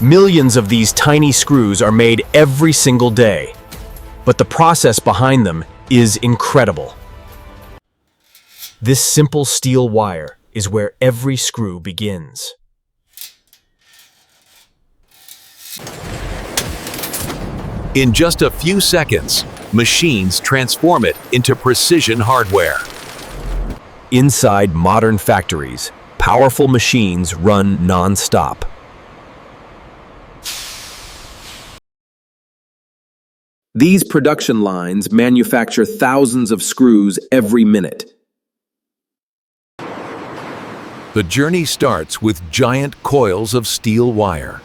Millions of these tiny screws are made every single day, but the process behind them is incredible. This simple steel wire is where every screw begins. In just a few seconds, machines transform it into precision hardware. Inside modern factories, powerful machines run non-stop. These production lines manufacture thousands of screws every minute. The journey starts with giant coils of steel wire.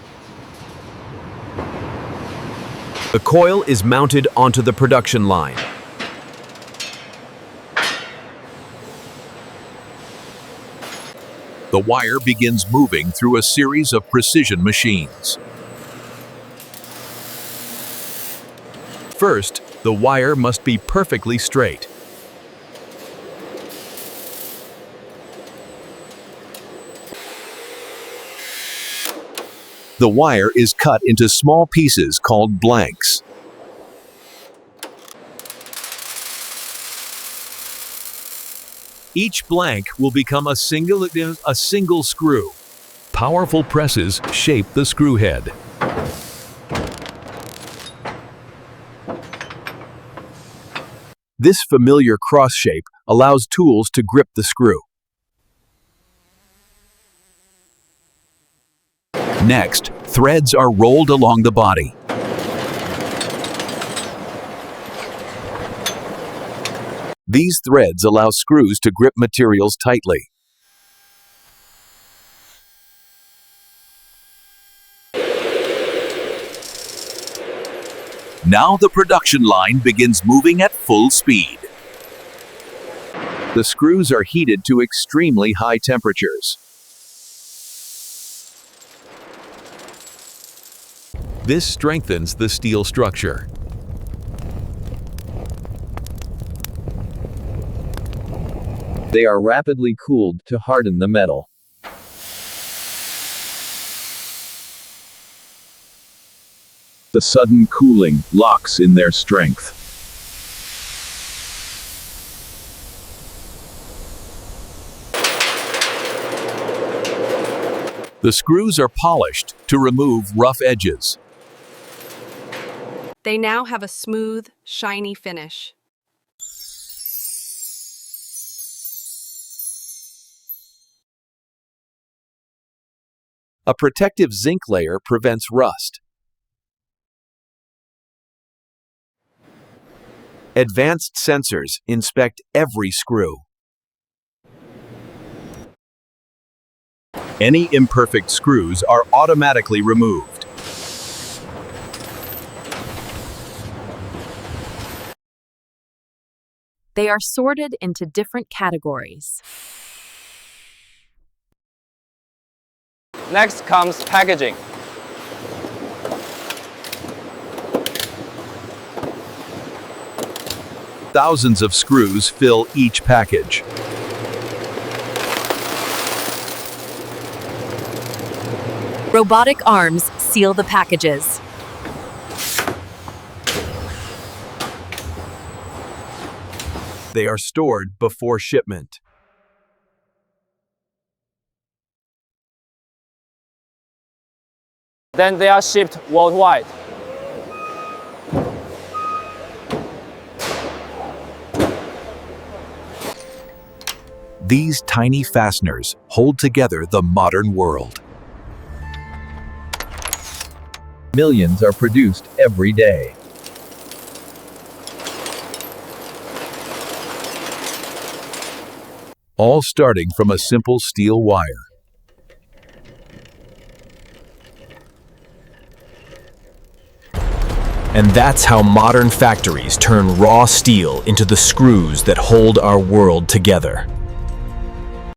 The coil is mounted onto the production line. The wire begins moving through a series of precision machines. First, the wire must be perfectly straight. The wire is cut into small pieces called blanks. Each blank will become a single screw. Powerful presses shape the screw head. This familiar cross shape allows tools to grip the screw. Next, threads are rolled along the body. These threads allow screws to grip materials tightly. Now the production line begins moving at full speed. The screws are heated to extremely high temperatures. This strengthens the steel structure. They are rapidly cooled to harden the metal. The sudden cooling locks in their strength. The screws are polished to remove rough edges. They now have a smooth, shiny finish. A protective zinc layer prevents rust. Advanced sensors inspect every screw. Any imperfect screws are automatically removed. They are sorted into different categories. Next comes packaging. Thousands of screws fill each package. Robotic arms seal the packages. They are stored before shipment. Then they are shipped worldwide. These tiny fasteners hold together the modern world. Millions are produced every day. All starting from a simple steel wire. And that's how modern factories turn raw steel into the screws that hold our world together.